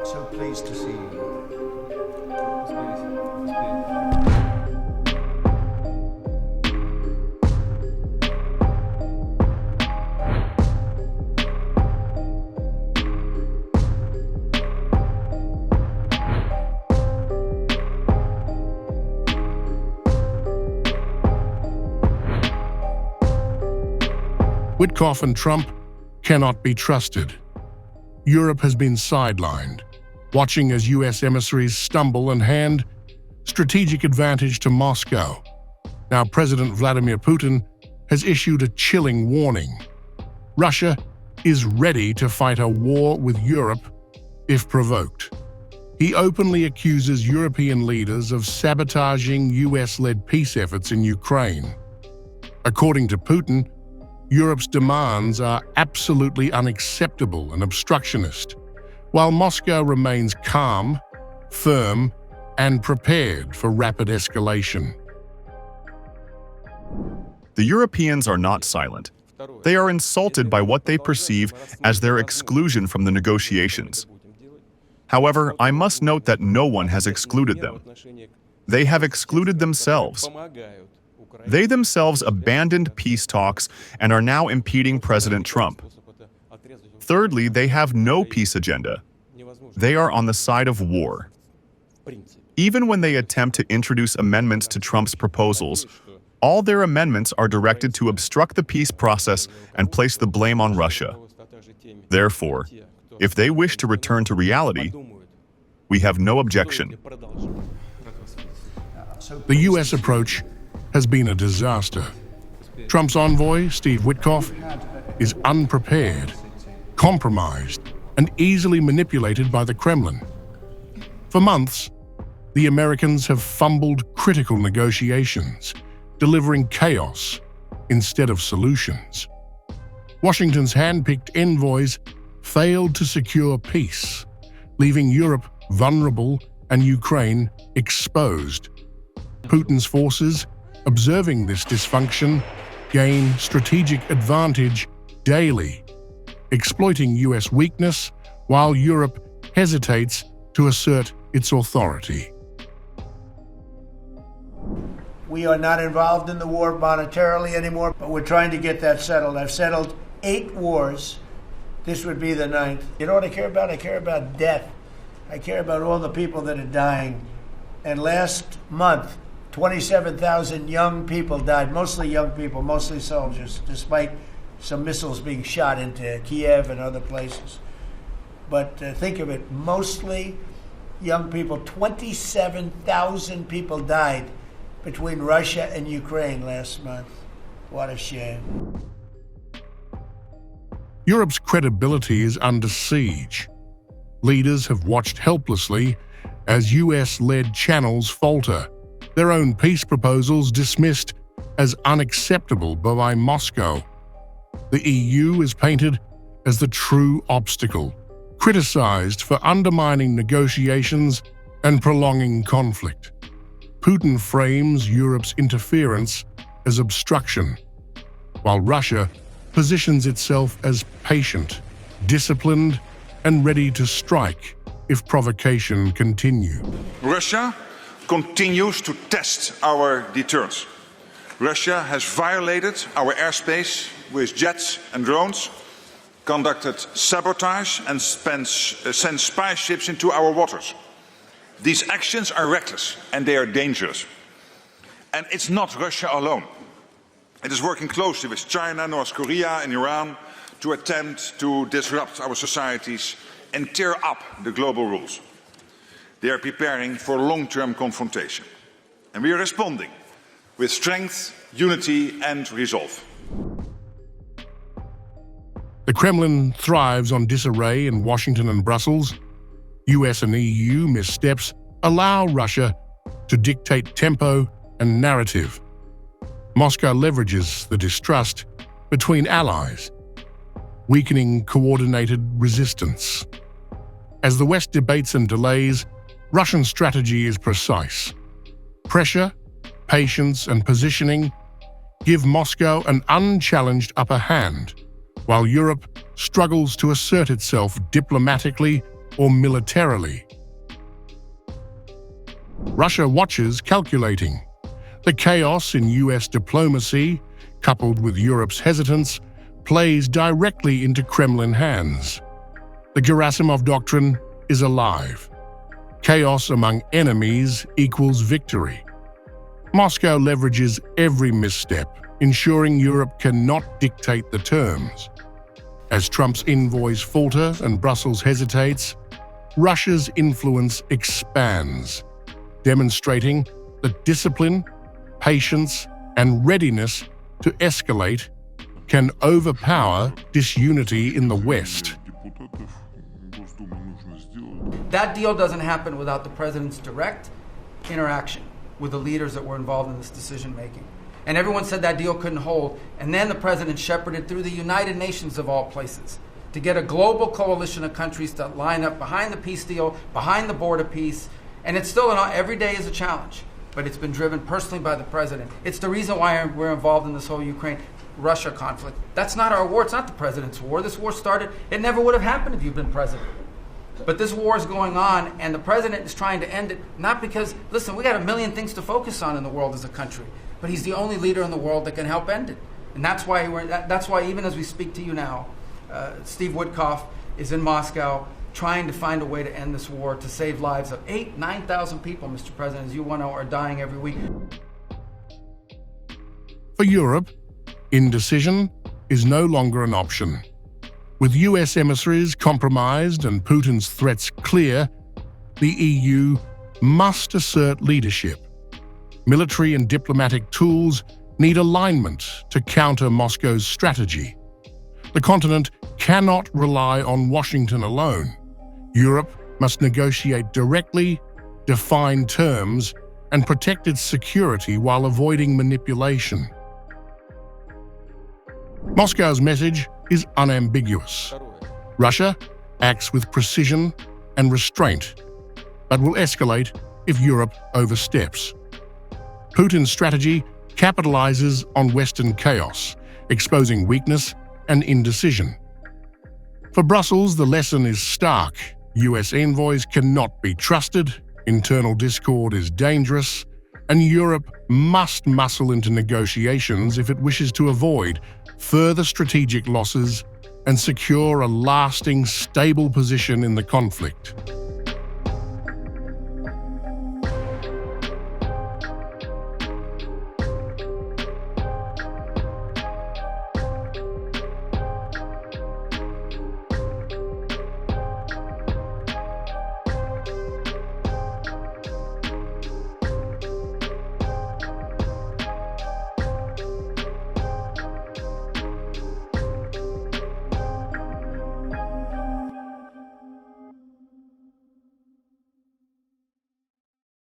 So pleased to see you. Witkoff and Trump cannot be trusted. Europe has been sidelined, watching as US emissaries stumble and hand strategic advantage to Moscow. Now President Vladimir Putin has issued a chilling warning. Russia is ready to fight a war with Europe if provoked. He openly accuses European leaders of sabotaging US-led peace efforts in Ukraine. According to Putin, Europe's demands are absolutely unacceptable and obstructionist, while Moscow remains calm, firm, and prepared for rapid escalation. The Europeans are not silent. They are insulted by what they perceive as their exclusion from the negotiations. However, I must note that no one has excluded them. They have excluded themselves. They themselves abandoned peace talks and are now impeding President Trump. Thirdly, they have no peace agenda. They are on the side of war. Even when they attempt to introduce amendments to Trump's proposals, all their amendments are directed to obstruct the peace process and place the blame on Russia. Therefore, if they wish to return to reality, we have no objection. The US approach has been a disaster. Trump's envoy, Steve Witkoff, is unprepared, compromised, and easily manipulated by the Kremlin. For months, the Americans have fumbled critical negotiations, delivering chaos instead of solutions. Washington's hand-picked envoys failed to secure peace, leaving Europe vulnerable and Ukraine exposed. Putin's forces, observing this dysfunction, gain strategic advantage daily, exploiting US weakness while Europe hesitates to assert its authority. We are not involved in the war monetarily anymore, but we're trying to get that settled. I've settled 8 wars. This would be the 9th. You know what I care about? I care about death. I care about all the people that are dying. And last month, 27,000 young people died, mostly young people, mostly soldiers, despite some missiles being shot into Kiev and other places. But think of it, mostly young people. 27,000 people died between Russia and Ukraine last month. What a shame. Europe's credibility is under siege. Leaders have watched helplessly as US-led channels falter, their own peace proposals dismissed as unacceptable by Moscow. The EU is painted as the true obstacle, criticized for undermining negotiations and prolonging conflict. Putin frames Europe's interference as obstruction, while Russia positions itself as patient, disciplined, and ready to strike if provocation continues. Russia continues to test our deterrence. Russia has violated our airspace with jets and drones, conducted sabotage and sent spy ships into our waters. These actions are reckless and they are dangerous. And it's not Russia alone. It is working closely with China, North Korea and Iran to attempt to disrupt our societies and tear up the global rules. They are preparing for long-term confrontation. And we are responding with strength, unity and resolve. The Kremlin thrives on disarray in Washington and Brussels. US and EU missteps allow Russia to dictate tempo and narrative. Moscow leverages the distrust between allies, weakening coordinated resistance. As the West debates and delays, Russian strategy is precise. Pressure, patience, and positioning give Moscow an unchallenged upper hand, while Europe struggles to assert itself diplomatically or militarily. Russia watches calculating. The chaos in US diplomacy, coupled with Europe's hesitance, plays directly into Kremlin hands. The Gerasimov doctrine is alive. Chaos among enemies equals victory. Moscow leverages every misstep, ensuring Europe cannot dictate the terms. As Trump's envoys falter and Brussels hesitates, Russia's influence expands, demonstrating that discipline, patience, and readiness to escalate can overpower disunity in the West. That deal doesn't happen without the president's direct interaction with the leaders that were involved in this decision-making. And everyone said that deal couldn't hold, and then the president shepherded through the United Nations of all places to get a global coalition of countries to line up behind the peace deal, behind the border peace, and it's still, every day is a challenge, but it's been driven personally by the president. It's the reason why we're involved in this whole Ukraine-Russia conflict. That's not our war, it's not the president's war. This war started, it never would have happened if you'd been president. But this war is going on, and the president is trying to end it, not because, listen, we got a million things to focus on in the world as a country, but he's the only leader in the world that can help end it. And that's why even as we speak to you now, Steve Witkoff is in Moscow trying to find a way to end this war, to save lives of 9,000 people, Mr. President, as you want to know, are dying every week. For Europe, indecision is no longer an option. With US emissaries compromised and Putin's threats clear, the EU must assert leadership. Military and diplomatic tools need alignment to counter Moscow's strategy. The continent cannot rely on Washington alone. Europe must negotiate directly, define terms, and protect its security while avoiding manipulation. Moscow's message is unambiguous. Russia acts with precision and restraint, but will escalate if Europe oversteps. Putin's strategy capitalizes on Western chaos, exposing weakness and indecision. For Brussels, the lesson is stark. US envoys cannot be trusted, internal discord is dangerous, and Europe must muscle into negotiations if it wishes to avoid further strategic losses and secure a lasting, stable position in the conflict.